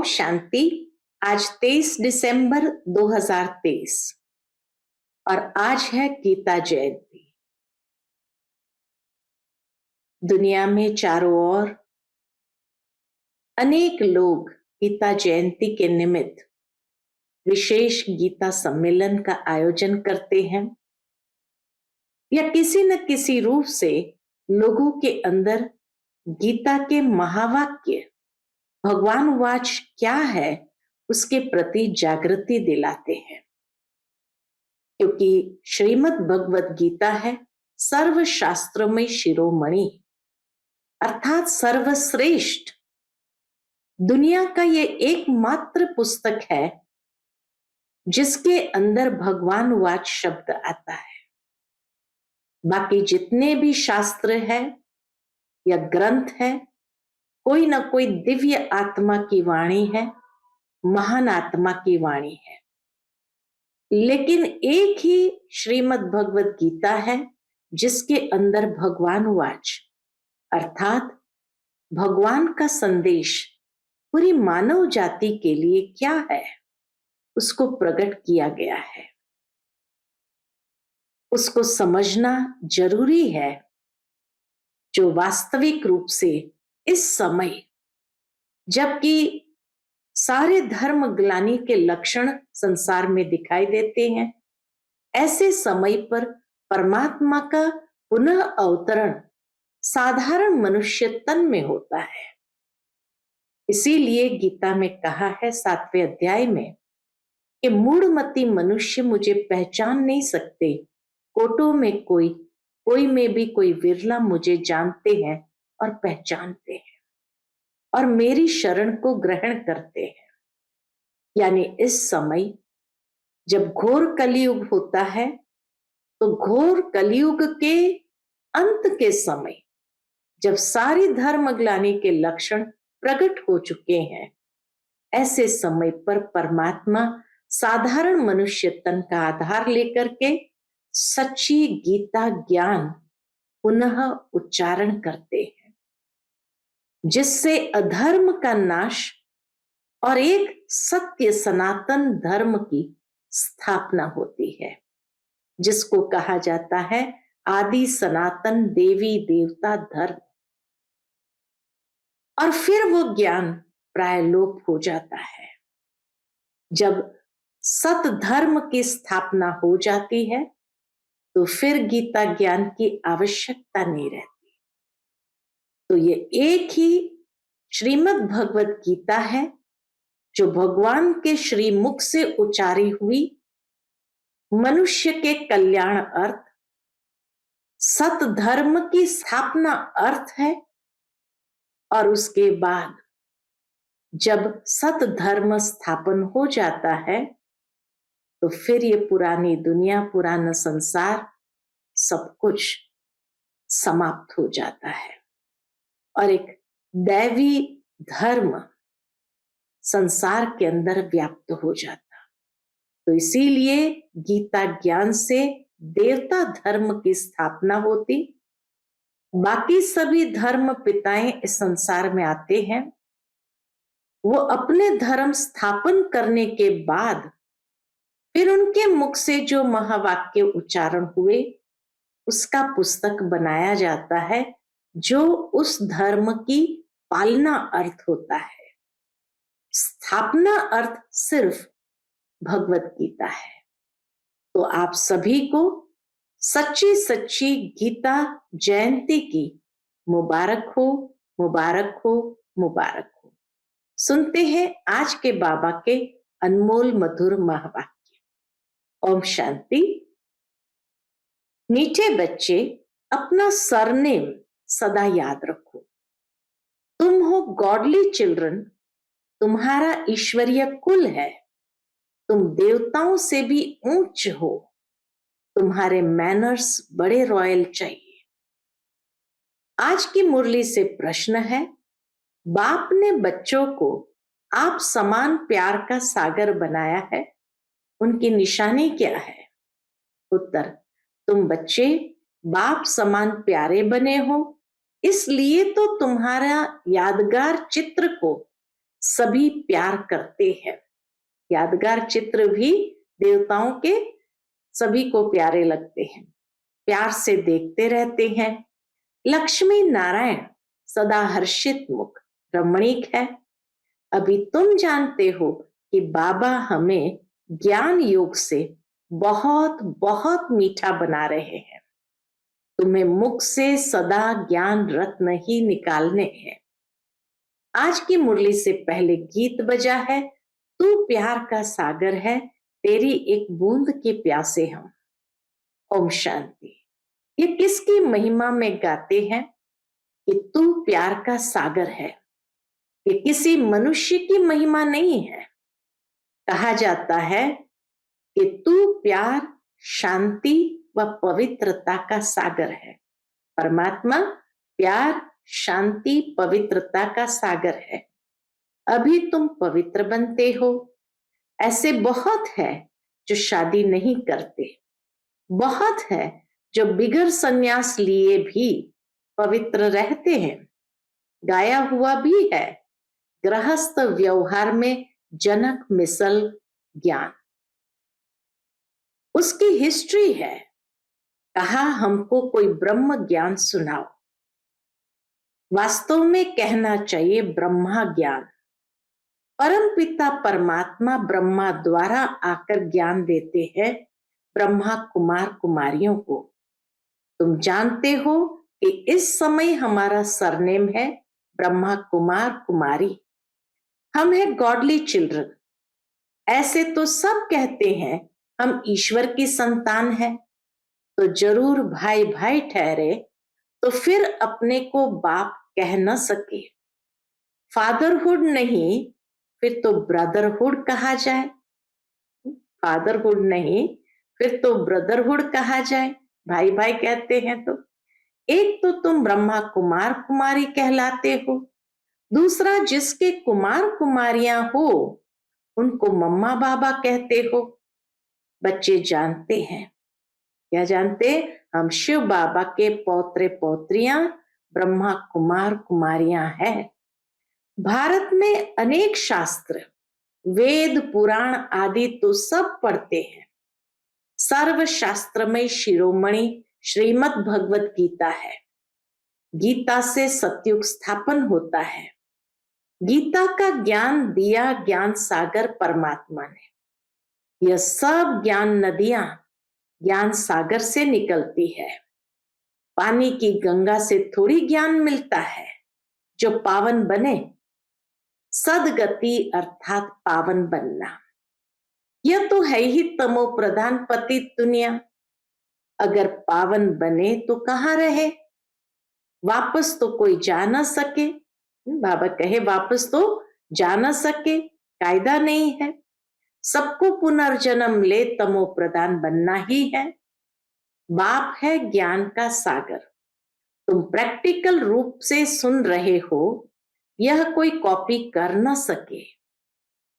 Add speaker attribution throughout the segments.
Speaker 1: शांति। आज 23 दिसंबर 2023 और आज है गीता जयंती। दुनिया में चारों ओर अनेक लोग गीता जयंती के निमित्त विशेष गीता सम्मेलन का आयोजन करते हैं या किसी न किसी रूप से लोगों के अंदर गीता के महावाक्य भगवान वाच क्या है उसके प्रति जागृति दिलाते हैं, क्योंकि श्रीमद् भगवत गीता है सर्व शास्त्र में शिरोमणि अर्थात सर्वश्रेष्ठ। दुनिया का ये एकमात्र पुस्तक है जिसके अंदर भगवान वाच शब्द आता है। बाकी जितने भी शास्त्र है या ग्रंथ है, कोई ना कोई दिव्य आत्मा की वाणी है, महान आत्मा की वाणी है, लेकिन एक ही श्रीमद् भगवत गीता है जिसके अंदर भगवान वाच अर्थात भगवान का संदेश पूरी मानव जाति के लिए क्या है उसको प्रकट किया गया है। उसको समझना जरूरी है, जो वास्तविक रूप से इस समय जबकि सारे धर्म ग्लानि के लक्षण संसार में दिखाई देते हैं, ऐसे समय पर परमात्मा का पुनः अवतरण साधारण मनुष्य तन में होता है। इसीलिए गीता में कहा है 7वें अध्याय में कि मूढ़मती मनुष्य मुझे पहचान नहीं सकते, कोटों में कोई में भी कोई विरला मुझे जानते हैं और पहचानते हैं और मेरी शरण को ग्रहण करते हैं। यानी इस समय जब घोर कलयुग होता है तो घोर कलयुग के अंत के समय जब सारी धर्म ग्लानि के लक्षण प्रकट हो चुके हैं, ऐसे समय पर परमात्मा साधारण मनुष्य तन का आधार लेकर के सच्ची गीता ज्ञान पुनः उच्चारण करते हैं, जिससे अधर्म का नाश और एक सत्य सनातन धर्म की स्थापना होती है, जिसको कहा जाता है आदि सनातन देवी देवता धर्म। और फिर वो ज्ञान प्राय लोप हो जाता है। जब सत धर्म की स्थापना हो जाती है तो फिर गीता ज्ञान की आवश्यकता नहीं रहती। तो ये एक ही श्रीमद् भगवत गीता है जो भगवान के श्री मुख से उच्चारी हुई मनुष्य के कल्याण अर्थ सत धर्म की स्थापना अर्थ है। और उसके बाद जब सत धर्म स्थापन हो जाता है तो फिर ये पुरानी दुनिया पुराना संसार सब कुछ समाप्त हो जाता है और एक दैवी धर्म संसार के अंदर व्याप्त हो जाता। तो इसीलिए गीता ज्ञान से देवता धर्म की स्थापना होती। बाकी सभी धर्म पिताएं इस संसार में आते हैं, वो अपने धर्म स्थापन करने के बाद फिर उनके मुख से जो महावाक्य उच्चारण हुए उसका पुस्तक बनाया जाता है, जो उस धर्म की पालना अर्थ होता है। स्थापना अर्थ सिर्फ भगवत गीता है। तो आप सभी को सच्ची सच्ची गीता जयंती की मुबारक हो, मुबारक हो, मुबारक हो। सुनते हैं आज के बाबा के अनमोल मधुर महावाक्य। ओम शांति। मीठे बच्चे, अपना सरनेम सदा याद रखो। तुम हो गॉडली चिल्ड्रन, तुम्हारा ईश्वरीय कुल है, तुम देवताओं से भी ऊंच हो, तुम्हारे मैनर्स बड़े रॉयल चाहिए। आज की मुरली से प्रश्न है, बाप ने बच्चों को आप समान प्यार का सागर बनाया है, उनकी निशानी क्या है? उत्तर, तुम बच्चे बाप समान प्यारे बने हो, इसलिए तो तुम्हारा यादगार चित्र को सभी प्यार करते हैं। यादगार चित्र भी देवताओं के सभी को प्यारे लगते हैं, प्यार से देखते रहते हैं। लक्ष्मी नारायण सदा हर्षित मुख रमणीक है। अभी तुम जानते हो कि बाबा हमें ज्ञान योग से बहुत बहुत मीठा बना रहे हैं। तुम्हें मुख से सदा ज्ञान रत्न ही निकालने हैं। आज की मुरली से पहले गीत बजा है, तू प्यार का सागर है, तेरी एक बूंद के प्यासे हम। ओम शांति। ये किसकी महिमा में गाते हैं कि तू प्यार का सागर है? ये किसी मनुष्य की महिमा नहीं है। कहा जाता है कि तू प्यार, शांति व पवित्रता का सागर है। परमात्मा प्यार, शांति, पवित्रता का सागर है। अभी तुम पवित्र बनते हो। ऐसे बहुत है जो शादी नहीं करते, बहुत है जो बिगर संन्यास लिए भी पवित्र रहते हैं। गाया हुआ भी है, गृहस्थ व्यवहार में जनक मिसल ज्ञान। उसकी हिस्ट्री है, कहा हमको कोई ब्रह्म ज्ञान सुनाओ। वास्तव में कहना चाहिए ब्रह्मा ज्ञान। परम पिता परमात्मा ब्रह्मा द्वारा आकर ज्ञान देते हैं ब्रह्मा कुमार कुमारियों को। तुम जानते हो कि इस समय हमारा सरनेम है ब्रह्मा कुमार कुमारी। हम हैं गॉडली चिल्ड्रन। ऐसे तो सब कहते हैं हम ईश्वर की संतान हैं, तो जरूर भाई भाई ठहरे तो फिर अपने को बाप कह न सके। फादरहुड नहीं फिर तो ब्रदरहुड कहा जाए। फादरहुड नहीं फिर तो ब्रदरहुड कहा जाए। भाई भाई कहते हैं तो एक तो तुम ब्रह्मा कुमार कुमारी कहलाते हो, दूसरा जिसके कुमार कुमारियां हो उनको मम्मा बाबा कहते हो। बच्चे जानते हैं, क्या जानते? हम शिव बाबा के पौत्रे पौत्रियां ब्रह्मा कुमार कुमारियां हैं। भारत में अनेक शास्त्र, वेद, पुराण आदि तो सब पढ़ते हैं। सर्व शास्त्रमय शिरोमणि श्रीमद् भगवत गीता है। गीता से सतयुग स्थापन होता है। गीता का ज्ञान दिया ज्ञान सागर परमात्मा ने। यह सब ज्ञान नदियां ज्ञान सागर से निकलती है। पानी की गंगा से थोड़ी ज्ञान मिलता है जो पावन बने। सदगति अर्थात पावन बनना, यह तो है ही तमो प्रधान पतित दुनिया। अगर पावन बने तो कहाँ रहे? वापस तो कोई जा ना सके। बाबा कहे वापस तो जा ना सके, कायदा नहीं है। सबको पुनर्जन्म ले तमो प्रधान बनना ही है। बाप है ज्ञान का सागर। तुम प्रैक्टिकल रूप से सुन रहे हो, यह कोई कॉपी कर न सके।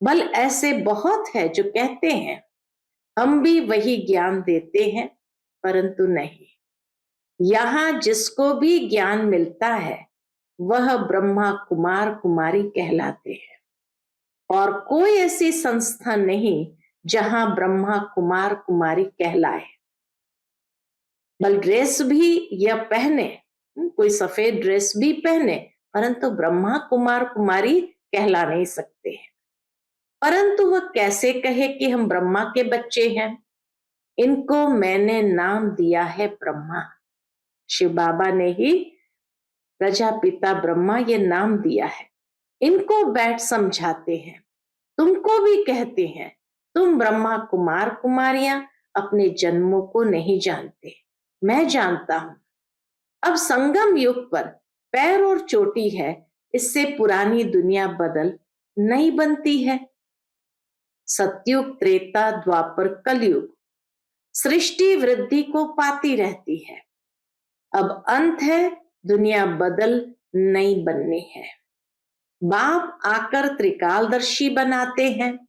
Speaker 1: बल ऐसे बहुत है जो कहते हैं हम भी वही ज्ञान देते हैं, परंतु नहीं। यहां जिसको भी ज्ञान मिलता है वह ब्रह्मा कुमार कुमारी कहलाते हैं। और कोई ऐसी संस्था नहीं जहां ब्रह्मा कुमार कुमारी कहलाए। बल ड्रेस भी यह पहने, कोई सफेद ड्रेस भी पहने, परंतु ब्रह्मा कुमार कुमारी कहला नहीं सकते हैं। परंतु वह कैसे कहे कि हम ब्रह्मा के बच्चे हैं? इनको मैंने नाम दिया है ब्रह्मा। शिव बाबा ने ही प्रजापिता ब्रह्मा ये नाम दिया है। इनको बैठ समझाते हैं, तुमको भी कहते हैं तुम ब्रह्मा कुमार कुमारियां अपने जन्मों को नहीं जानते, मैं जानता हूं। अब संगम युग पर पैर और चोटी है, इससे पुरानी दुनिया बदल नहीं बनती है। सतयुग, त्रेता, द्वापर, कलयुग सृष्टि वृद्धि को पाती रहती है। अब अंत है, दुनिया बदल नहीं बननी है। बाप आकर त्रिकालदर्शी बनाते हैं,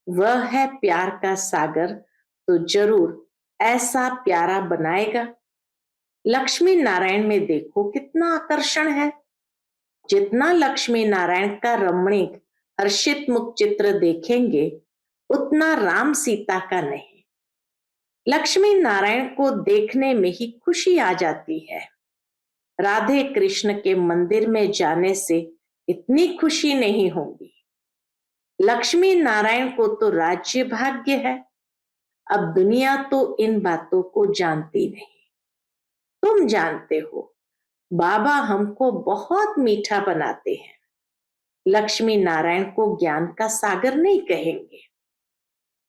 Speaker 1: वह है प्यार का सागर, तो जरूर ऐसा प्यारा बनाएगा। लक्ष्मी नारायण में देखो कितना आकर्षण है। जितना लक्ष्मी नारायण का रमणीक हर्षित मुख चित्र देखेंगे उतना राम सीता का नहीं। लक्ष्मी नारायण को देखने में ही खुशी आ जाती है। राधे कृष्ण के मंदिर में जाने से इतनी खुशी नहीं होगी। लक्ष्मी नारायण को तो राज्य भाग्य है। अब दुनिया तो इन बातों को जानती नहीं। तुम जानते हो बाबा हमको बहुत मीठा बनाते हैं। लक्ष्मी नारायण को ज्ञान का सागर नहीं कहेंगे।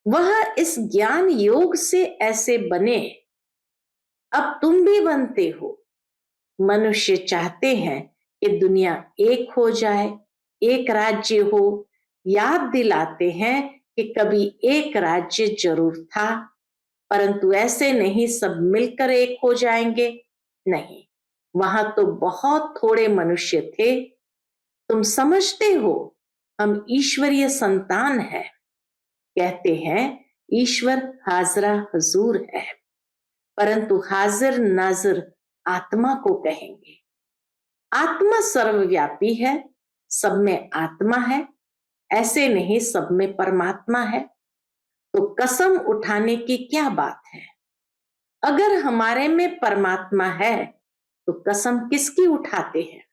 Speaker 1: वह इस ज्ञान योग से ऐसे बने, अब तुम भी बनते हो। मनुष्य चाहते हैं कि दुनिया एक हो जाए, एक राज्य हो। याद दिलाते हैं कि कभी एक राज्य जरूर था, परंतु ऐसे नहीं सब मिलकर एक हो जाएंगे। नहीं, वहां तो बहुत थोड़े मनुष्य थे। तुम समझते हो हम ईश्वरीय संतान हैं। कहते हैं ईश्वर हाजरा हुजूर है, परंतु हाजिर नाजिर आत्मा को कहेंगे। आत्मा सर्वव्यापी है, सब में आत्मा है, ऐसे नहीं सब में परमात्मा है। तो कसम उठाने की क्या बात है? अगर हमारे में परमात्मा है तो कसम किसकी उठाते हैं?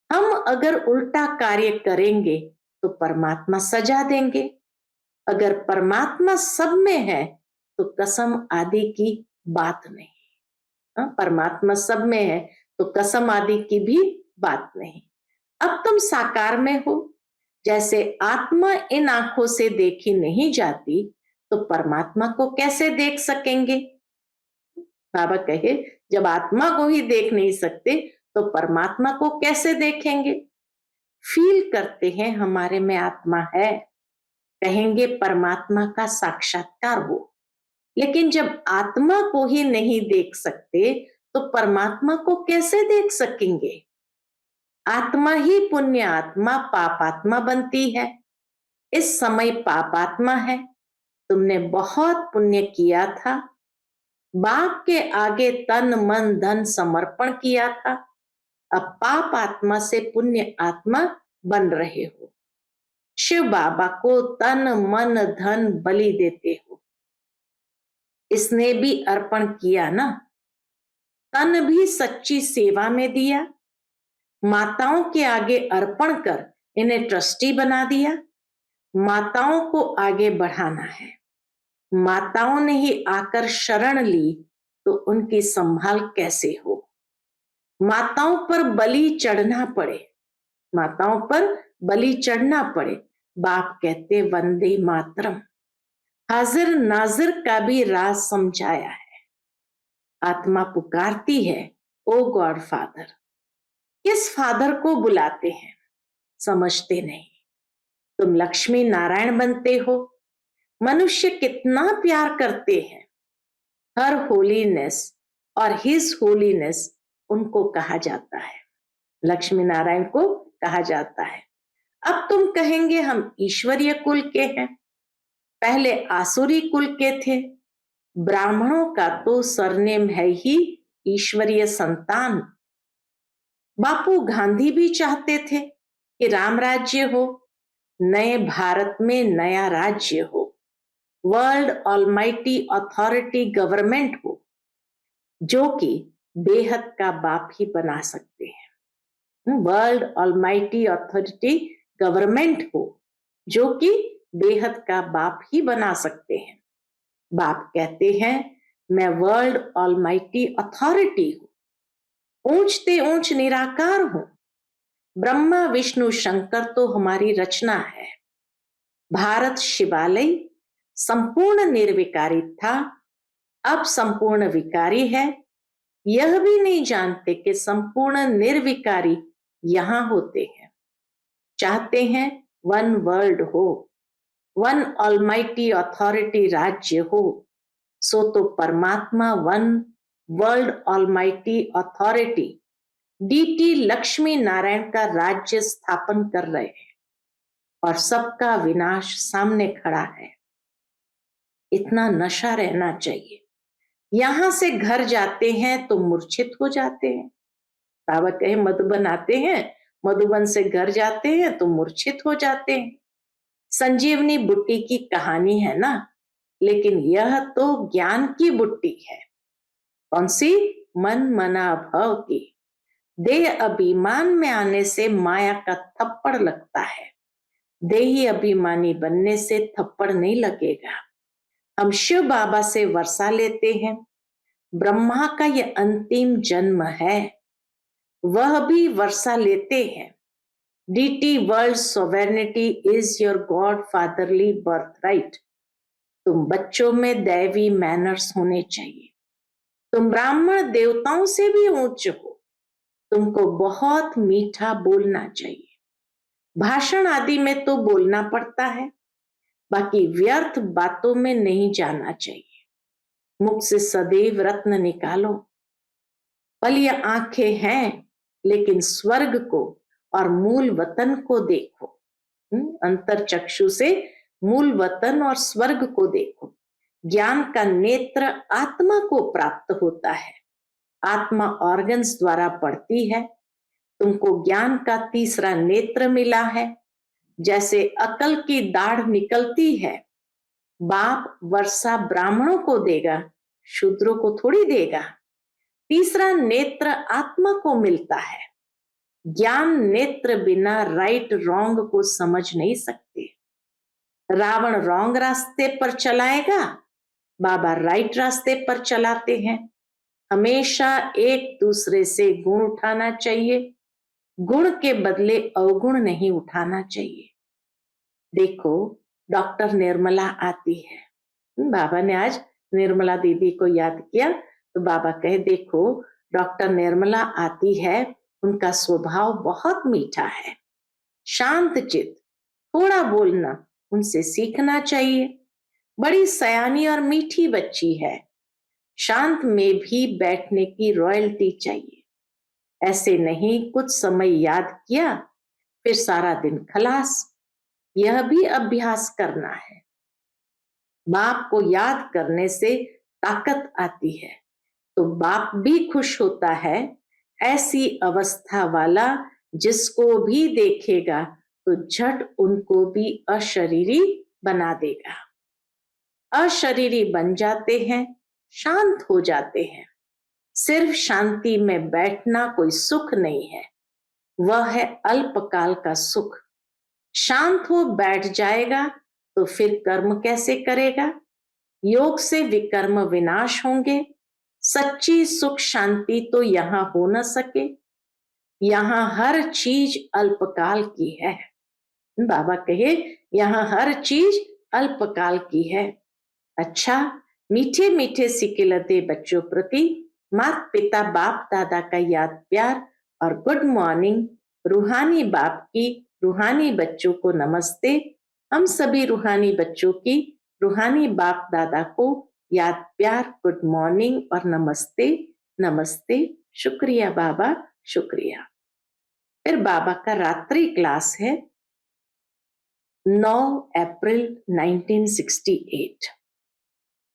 Speaker 1: हम अगर उल्टा कार्य करेंगे तो परमात्मा सजा देंगे। अगर परमात्मा सब में है तो कसम आदि की बात नहीं। परमात्मा सब में है तो कसम आदि की भी बात नहीं। अब तुम साकार में हो। जैसे आत्मा इन आंखों से देखी नहीं जाती तो परमात्मा को कैसे देख सकेंगे? बाबा कहे जब आत्मा को ही देख नहीं सकते तो परमात्मा को कैसे देखेंगे? फील करते हैं हमारे में आत्मा है, कहेंगे परमात्मा का साक्षात्कार हो। लेकिन जब आत्मा को ही नहीं देख सकते तो परमात्मा को कैसे देख सकेंगे? आत्मा ही पुण्य आत्मा पापात्मा बनती है। इस समय पापात्मा है। तुमने बहुत पुण्य किया था, बाप के आगे तन मन धन समर्पण किया था। अब पाप आत्मा से पुण्य आत्मा बन रहे हो। शिव बाबा को तन मन धन बलि देते हो। इसने भी अर्पण किया ना, तन भी सच्ची सेवा में दिया। माताओं के आगे अर्पण कर इन्हें ट्रस्टी बना दिया। माताओं को आगे बढ़ाना है। माताओं ने ही आकर शरण ली तो उनकी संभाल कैसे हो? माताओं पर बलि चढ़ना पड़े, माताओं पर बलि चढ़ना पड़े। बाप कहते वंदे मातरम। हाजिर नाजिर का भी राज समझाया है। आत्मा पुकारती है ओ गॉड फादर। किस फादर को बुलाते हैं समझते नहीं। तुम लक्ष्मी नारायण बनते हो। मनुष्य कितना प्यार करते हैं। हर होलीनेस और हिज होलीनेस उनको कहा जाता है, लक्ष्मी नारायण को कहा जाता है। अब तुम कहेंगे हम ईश्वरीय कुल के हैं, पहले आसुरी कुल के थे। ब्राह्मणों का तो सरनेम है ही ईश्वरीय संतान। बापू गांधी भी चाहते थे कि राम राज्य हो, नए भारत में नया राज्य हो, वर्ल्ड ऑलमाइटी अथॉरिटी गवर्नमेंट हो, जो कि बेहद का बाप ही बना सकते हैं। वर्ल्ड ऑलमाइटी अथॉरिटी गवर्नमेंट हो, जो कि बेहद का बाप ही बना सकते हैं। बाप कहते हैं मैं वर्ल्ड ऑलमाइटी अथॉरिटी हूं, ऊंचते ऊंच निराकार हूं। ब्रह्मा विष्णु शंकर तो हमारी रचना है। भारत शिवालय संपूर्ण निर्विकारी था, अब संपूर्ण विकारी है। यह भी नहीं जानते कि संपूर्ण निर्विकारी यहां होते हैं। चाहते हैं वन वर्ल्ड हो, वन ऑलमाइटी अथॉरिटी राज्य हो। सो तो परमात्मा one world almighty authority deity Lakshmi Narayan का राज्य स्थापन कर रहे हैं और सबका विनाश सामने खड़ा है। इतना नशा रहना चाहिए। यहां से घर जाते हैं तो मूर्छित हो जाते हैं। बाबा कहे मधुबन आते हैं मधुबन से घर जाते हैं तो मूर्छित हो जाते हैं। संजीवनी बुट्टी की कहानी है ना, लेकिन यह तो ज्ञान की बुट्टी है। कौन सी? मन मना भव की। देह अभिमान में आने से माया का थप्पड़ लगता है, देही अभिमानी बनने से थप्पड़ नहीं लगेगा। हम शिव बाबा से वर्षा लेते हैं। ब्रह्मा का यह अंतिम जन्म है, वह भी वर्षा लेते हैं। डीटी world sovereignty is your god fatherly birthright. तुम बच्चों में दैवी मैनर्स होने चाहिए। तुम ब्राह्मण देवताओं से भी ऊंच हो। तुमको बहुत मीठा बोलना चाहिए। भाषण आदि में तो बोलना पड़ता है, बाकी व्यर्थ बातों में नहीं जाना चाहिए। मुख से सदैव रत्न निकालो। पल ये आंखें हैं, लेकिन स्वर्ग को और मूल वतन को देखो। अंतर चक्षु से मूल वतन और स्वर्ग को देखो। ज्ञान का नेत्र आत्मा को प्राप्त होता है। आत्मा ऑर्गन्स द्वारा पढ़ती है। तुमको ज्ञान का तीसरा नेत्र मिला है। जैसे अकल की दाढ़ निकलती है, बाप वर्षा ब्राह्मणों को देगा, शूद्रों को थोड़ी देगा। तीसरा नेत्र आत्मा को मिलता है। ज्ञान नेत्र बिना राइट रॉन्ग को समझ नहीं सकते। रावण रॉन्ग रास्ते पर चलाएगा, बाबा राइट रास्ते पर चलाते हैं। हमेशा एक दूसरे से गुण उठाना चाहिए, गुण के बदले अवगुण नहीं उठाना चाहिए। देखो, डॉक्टर निर्मला आती है। बाबा ने आज निर्मला दीदी को याद किया तो बाबा कहे, देखो डॉक्टर निर्मला आती है, उनका स्वभाव बहुत मीठा है, शांत चित, थोड़ा बोलना उनसे सीखना चाहिए। बड़ी सयानी और मीठी बच्ची है। शांत में भी बैठने की रॉयल्टी चाहिए। ऐसे नहीं कुछ समय याद किया फिर सारा दिन खलास। यह भी अभ्यास करना है। बाप को याद करने से ताकत आती है, तो बाप भी खुश होता है। ऐसी अवस्था वाला जिसको भी देखेगा तो झट उनको भी अशरीरी बना देगा। अशरीरी बन जाते हैं, शांत हो जाते हैं। सिर्फ शांति में बैठना कोई सुख नहीं है, वह है अल्पकाल का सुख। शांत हो बैठ जाएगा तो फिर कर्म कैसे करेगा? योग से विकर्म विनाश होंगे। सच्ची सुख शांति तो यहां हो न सके। यहां हर चीज अल्पकाल की है। बाबा कहे, यहां हर चीज अल्पकाल की है। अच्छा, मीठे मीठे सिकिलते बच्चों प्रति माता पिता बाप दादा का याद प्यार और गुड मॉर्निंग। रूहानी बाप की रूहानी बच्चों को नमस्ते। हम सभी रूहानी बच्चों की रूहानी बाप दादा को याद प्यार, गुड मॉर्निंग और नमस्ते। नमस्ते, शुक्रिया बाबा, शुक्रिया। फिर बाबा का रात्रि क्लास है 9 अप्रैल 1968।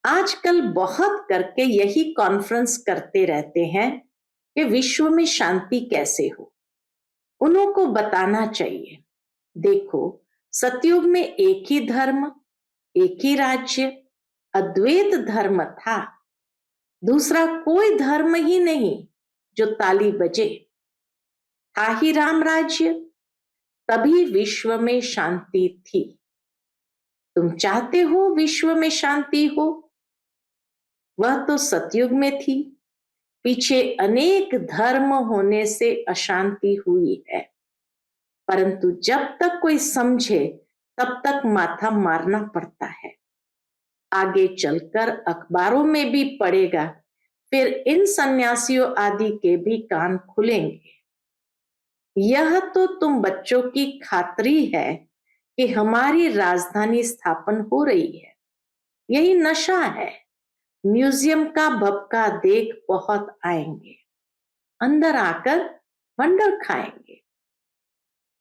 Speaker 1: आजकल बहुत करके यही कॉन्फ्रेंस करते रहते हैं कि विश्व में शांति कैसे हो। उनको बताना चाहिए, देखो सतयुग में एक ही धर्म, एक ही राज्य, अद्वैत धर्म था। दूसरा कोई धर्म ही नहीं जो ताली बजे। था ही राम राज्य, तभी विश्व में शांति थी। तुम चाहते हो विश्व में शांति हो? वह तो सतयुग में थी। पीछे अनेक धर्म होने से अशांति हुई है, परंतु जब तक कोई समझे तब तक माथा मारना पड़ता है। आगे चलकर अखबारों में भी पड़ेगा, फिर इन सन्यासियों आदि के भी कान खुलेंगे। यह तो तुम बच्चों की खातरी है कि हमारी राजधानी स्थापन हो रही है। यही नशा है। म्यूजियम का भपका देख बहुत आएंगे, अंदर आकर वंडर खाएंगे।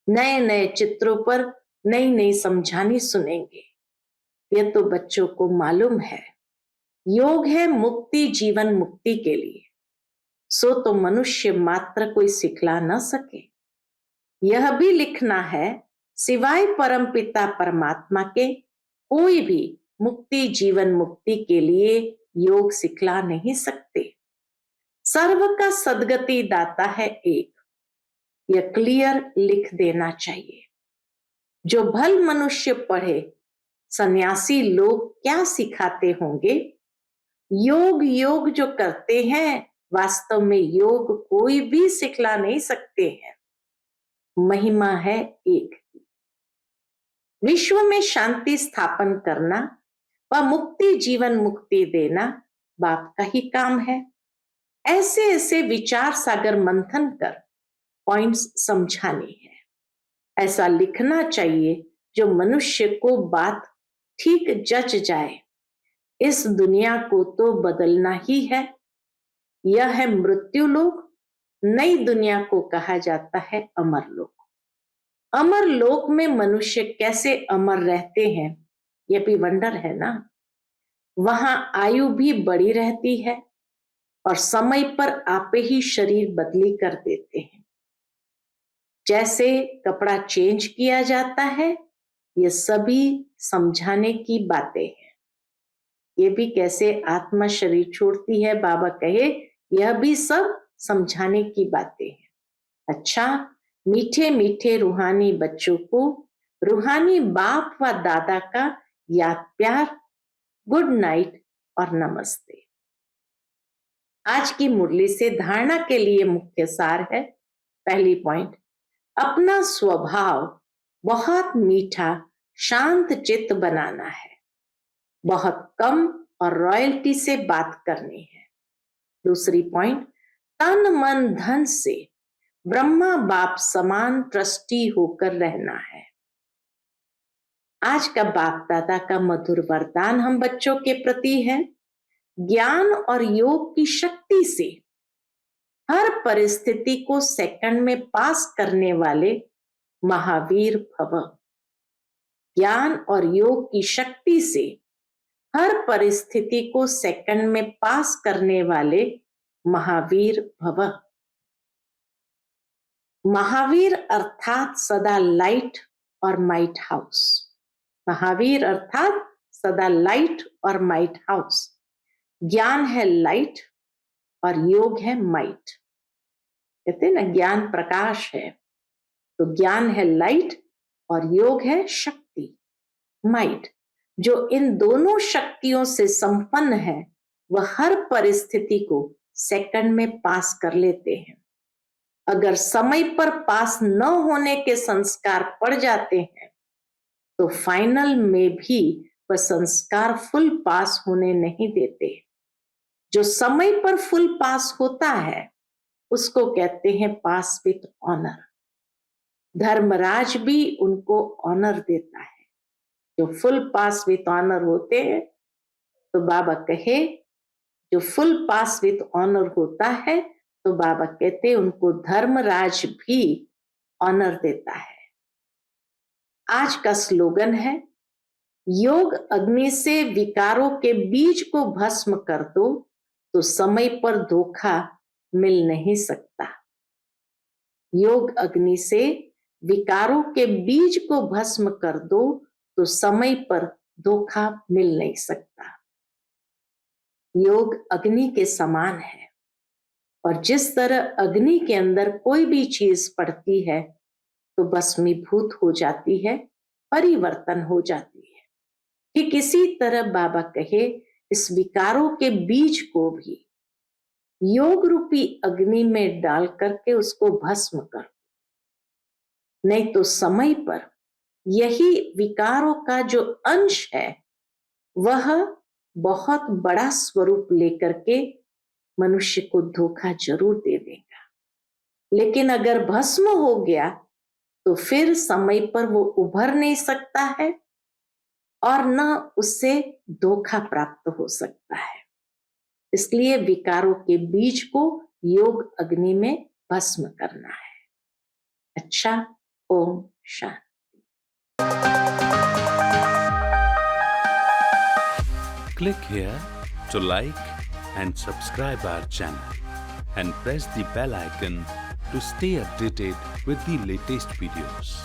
Speaker 1: नए नए चित्रों पर नई नई समझानी सुनेंगे। यह तो बच्चों को मालूम है। योग है मुक्ति, जीवन मुक्ति के लिए। सो तो मनुष्य मात्र कोई सिखला न सके। यह भी लिखना है, सिवाय परमपिता परमात्मा के कोई भी मुक्ति जीवन मुक्ति के लिए योग सिखला नहीं सकते। सर्व का सद्गति दाता है एक, यह क्लियर लिख देना चाहिए। जो भल मनुष्य पढ़े, सन्यासी लोग क्या सिखाते होंगे। योग योग जो करते हैं, वास्तव में योग कोई भी सिखला नहीं सकते हैं। महिमा है एक। विश्व में शांति स्थापन करना व मुक्ति जीवन मुक्ति देना बाप का ही काम है। ऐसे ऐसे विचार सागर मंथन कर पॉइंट्स समझाने हैं। ऐसा लिखना चाहिए जो मनुष्य को बात ठीक जच जाए। इस दुनिया को तो बदलना ही है। यह है मृत्यु लोक, नई दुनिया को कहा जाता है अमर लोक। अमर लोक में मनुष्य कैसे अमर रहते हैं, यह भी वंडर है ना। वहां आयु भी बड़ी रहती है और समय पर आपे ही शरीर बदली कर देते हैं। जैसे कपड़ा चेंज किया जाता है, ये सभी समझाने की बातें हैं। ये भी कैसे आत्मा शरीर छोड़ती है, बाबा कहे यह भी सब समझाने की बातें हैं। अच्छा, मीठे मीठे रूहानी बच्चों को रूहानी बाप व दादा का याद प्यार, गुड नाइट और नमस्ते। आज की मुरली से धारणा के लिए मुख्य सार है। पहली पॉइंट, अपना स्वभाव बहुत मीठा शांत चित्त बनाना है। बहुत कम और रॉयल्टी से बात करनी है। दूसरी पॉइंट, तन मन धन से ब्रह्मा बाप समान ट्रस्टी होकर रहना है। आज का बाप दादा का मधुर वरदान हम बच्चों के प्रति है, ज्ञान और योग की शक्ति से हर परिस्थिति को सेकंड में पास करने वाले महावीर भव। ज्ञान और योग की शक्ति से हर परिस्थिति को सेकंड में पास करने वाले महावीर भव। महावीर अर्थात सदा लाइट और माइट हाउस। महावीर अर्थात सदा लाइट और माइट हाउस। ज्ञान है लाइट और योग है माइट। कहते हैं ना, ज्ञान प्रकाश है, तो ज्ञान है लाइट और योग है शक्ति, माइट। जो इन दोनों शक्तियों से संपन्न है, वह हर परिस्थिति को सेकंड में पास कर लेते हैं। अगर समय पर पास न होने के संस्कार पड़ जाते हैं, तो फाइनल में भी वह संस्कार फुल पास होने नहीं देते। जो समय पर फुल पास होता है, उसको कहते हैं पास विथ ऑनर। धर्मराज भी उनको ऑनर देता है। जो फुल पास विथ ऑनर होते हैं, तो बाबा कहे जो फुल पास विथ ऑनर होता है, तो बाबा कहते हैं उनको धर्मराज भी ऑनर देता है। आज का स्लोगन है, योग अग्नि से विकारों के बीज को भस्म कर दो, तो समय पर धोखा मिल नहीं सकता। योग अग्नि से विकारों के बीज को भस्म कर दो, तो समय पर धोखा मिल नहीं सकता। योग अग्नि के समान है, और जिस तरह अग्नि के अंदर कोई भी चीज पड़ती है तो भस्मीभूत हो जाती है, परिवर्तन हो जाती है। ठीक इसी तरह बाबा कहे इस विकारों के बीज को भी योग रूपी अग्नि में डाल करके उसको भस्म कर, नहीं तो समय पर यही विकारों का जो अंश है वह बहुत बड़ा स्वरूप लेकर के मनुष्य को धोखा जरूर दे देगा। लेकिन अगर भस्म हो गया तो फिर समय पर वो उभर नहीं सकता है और न उससे धोखा प्राप्त हो सकता है। इसलिए विकारों के बीज को योग अग्नि में भस्म करना है। अच्छा, Om Shanti.
Speaker 2: Click here to like and subscribe our channel and press the bell icon to stay updated with the latest videos.